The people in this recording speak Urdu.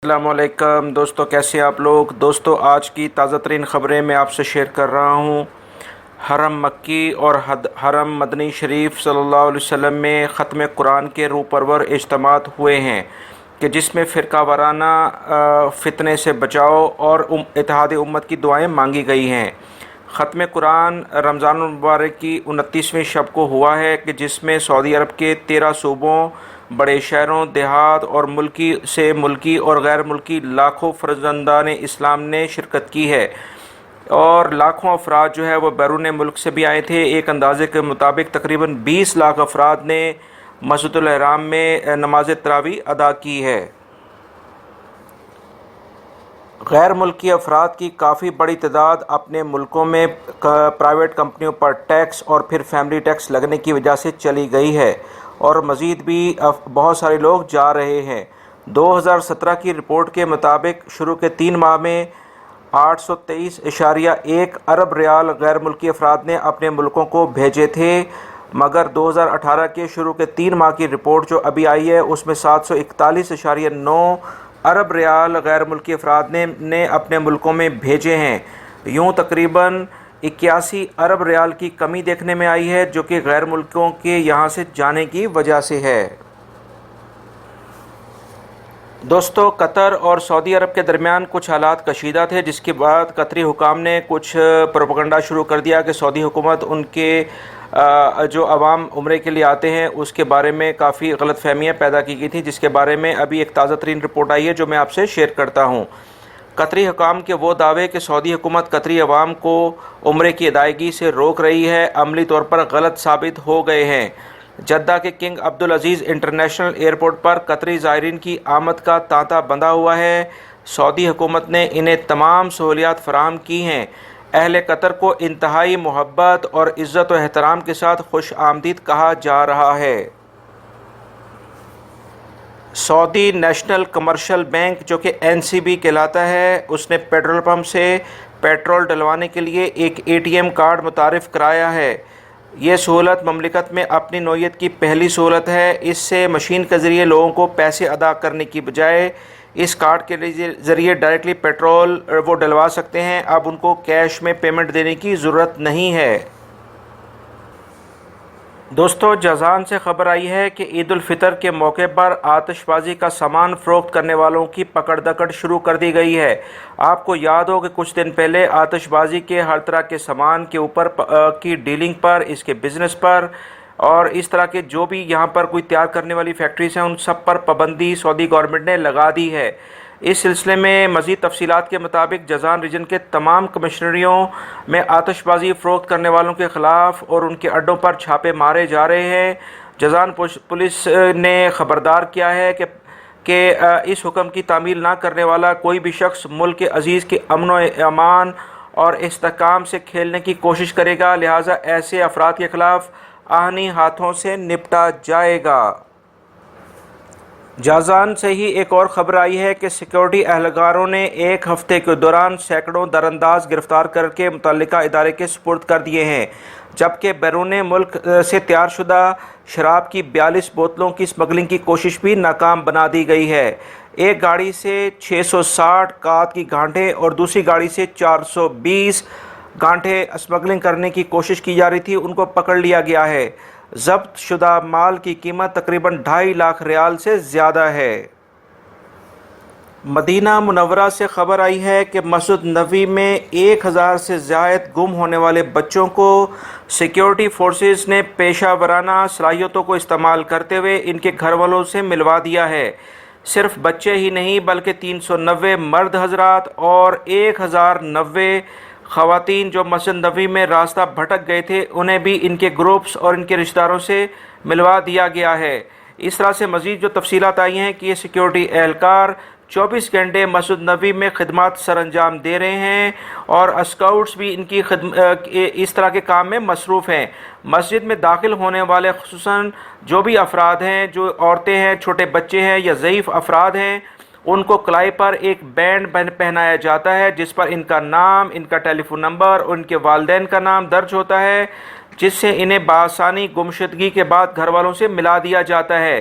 السلام علیکم دوستو، کیسے ہیں آپ لوگ؟ دوستو، آج کی تازہ ترین خبریں میں آپ سے شیئر کر رہا ہوں۔ حرم مکی اور حرم مدنی شریف صلی اللہ علیہ وسلم میں ختم قرآن کے روح پرور اجتماعات ہوئے ہیں کہ جس میں فرقہ وارانہ فتنے سے بچاؤ اور اتحاد امت کی دعائیں مانگی گئی ہیں۔ ختم قرآن رمضان المبارک کی 29ویں شب کو ہوا ہے کہ جس میں سعودی عرب کے 13 صوبوں، بڑے شہروں، دیہات اور ملکی اور غیر ملکی لاکھوں فرزندان اسلام نے شرکت کی ہے، اور لاکھوں افراد جو ہے وہ بیرون ملک سے بھی آئے تھے۔ ایک اندازے کے مطابق تقریباً 20 لاکھ افراد نے مسجد الحرام میں نماز تراویح ادا کی ہے۔ غیر ملکی افراد کی کافی بڑی تعداد اپنے ملکوں میں پرائیویٹ کمپنیوں پر ٹیکس اور پھر فیملی ٹیکس لگنے کی وجہ سے چلی گئی ہے، اور مزید بھی بہت سارے لوگ جا رہے ہیں۔ 2017 کی رپورٹ کے مطابق شروع کے 3 ماہ میں 823.1 ارب ریال غیر ملکی افراد نے اپنے ملکوں کو بھیجے تھے، مگر 2018 کے شروع کے 3 ماہ کی رپورٹ جو ابھی آئی ہے اس میں 741.9 ارب ریال غیر ملکی افراد نے اپنے ملکوں میں بھیجے ہیں۔ یوں تقریباً 81 ارب ریال کی کمی دیکھنے میں آئی ہے، جو کہ غیر ملکوں کے یہاں سے جانے کی وجہ سے ہے۔ دوستو، قطر اور سعودی عرب کے درمیان کچھ حالات کشیدہ تھے، جس کے بعد قطری حکام نے کچھ پروپیگنڈا شروع کر دیا کہ سعودی حکومت ان کے جو عوام عمرے کے لیے آتے ہیں اس کے بارے میں کافی غلط فہمیاں پیدا کی گئی تھیں، جس کے بارے میں ابھی ایک تازہ ترین رپورٹ آئی ہے جو میں آپ سے شیئر کرتا ہوں۔ قطری حکام کے وہ دعوے کہ سعودی حکومت قطری عوام کو عمرے کی ادائیگی سے روک رہی ہے عملی طور پر غلط ثابت ہو گئے ہیں۔ جدہ کے کنگ عبدالعزیز انٹرنیشنل ایئرپورٹ پر قطری زائرین کی آمد کا تانتا بندھا ہوا ہے۔ سعودی حکومت نے انہیں تمام سہولیات فراہم کی ہیں۔ اہل قطر کو انتہائی محبت اور عزت و احترام کے ساتھ خوش آمدید کہا جا رہا ہے۔ سعودی نیشنل کمرشل بینک، جو کہ NCB کہلاتا ہے، اس نے پیٹرول پمپ سے پیٹرول ڈلوانے کے لیے ایک ATM کارڈ متعارف کرایا ہے۔ یہ سہولت مملکت میں اپنی نوعیت کی پہلی سہولت ہے۔ اس سے مشین کے ذریعے لوگوں کو پیسے ادا کرنے کی بجائے اس کارڈ کے ذریعے ڈائریکٹلی پیٹرول وہ ڈلوا سکتے ہیں۔ اب ان کو کیش میں پیمنٹ دینے کی ضرورت نہیں ہے۔ دوستو، جازان سے خبر آئی ہے کہ عید الفطر کے موقع پر آتش بازی کا سامان فروخت کرنے والوں کی پکڑ دکڑ شروع کر دی گئی ہے۔ آپ کو یاد ہو کہ کچھ دن پہلے آتش بازی کے ہر طرح کے سامان کے اوپر کی ڈیلنگ پر، اس کے بزنس پر اور اس طرح کے جو بھی یہاں پر کوئی تیار کرنے والی فیکٹریز ہیں ان سب پر پابندی سعودی گورنمنٹ نے لگا دی ہے۔ اس سلسلے میں مزید تفصیلات کے مطابق جازان ریجن کے تمام کمشنریوں میں آتش بازی فروخت کرنے والوں کے خلاف اور ان کے اڈوں پر چھاپے مارے جا رہے ہیں۔ جازان پولیس نے خبردار کیا ہے کہ اس حکم کی تعمیل نہ کرنے والا کوئی بھی شخص ملک عزیز کے امن و امان اور استحکام سے کھیلنے کی کوشش کرے گا، لہٰذا ایسے افراد کے خلاف آہنی ہاتھوں سے نپٹا جائے گا۔ جازان سے ہی ایک اور خبر آئی ہے کہ سیکورٹی اہلکاروں نے ایک ہفتے کے دوران سینکڑوں درانداز گرفتار کر کے متعلقہ ادارے کے سپرد کر دیے ہیں، جبکہ بیرون ملک سے تیار شدہ شراب کی 42 بوتلوں کی اسمگلنگ کی کوشش بھی ناکام بنا دی گئی ہے۔ ایک گاڑی سے 660 قات کی گانٹھیں اور دوسری گاڑی سے 420 گانٹھیں اسمگلنگ کرنے کی کوشش کی جا رہی تھی، ان کو پکڑ لیا گیا ہے۔ ضبط شدہ مال کی قیمت تقریباً 2.5 لاکھ ریال سے زیادہ ہے۔ مدینہ منورہ سے خبر آئی ہے کہ مسجد نبوی میں 1000 سے زائد گم ہونے والے بچوں کو سیکیورٹی فورسز نے پیشہ ورانہ صلاحیتوں کو استعمال کرتے ہوئے ان کے گھر والوں سے ملوا دیا ہے۔ صرف بچے ہی نہیں بلکہ 390 مرد حضرات اور 1090 خواتین جو مسجد نبوی میں راستہ بھٹک گئے تھے، انہیں بھی ان کے گروپس اور ان کے رشتہ داروں سے ملوا دیا گیا ہے۔ اس طرح سے مزید جو تفصیلات آئی ہیں کہ یہ سیکیورٹی اہلکار 24 گھنٹے مسجد نبوی میں خدمات سر انجام دے رہے ہیں، اور اسکاؤٹس بھی ان کی اس طرح کے کام میں مصروف ہیں۔ مسجد میں داخل ہونے والے خصوصاً جو بھی افراد ہیں، جو عورتیں ہیں، چھوٹے بچے ہیں یا ضعیف افراد ہیں، ان کو کلائی پر ایک بینڈ پہنایا جاتا ہے جس پر ان کا نام، ان کا ٹیلی فون نمبر اور ان کے والدین کا نام درج ہوتا ہے، جس سے انہیں بآسانی گمشدگی کے بعد گھر والوں سے ملا دیا جاتا ہے۔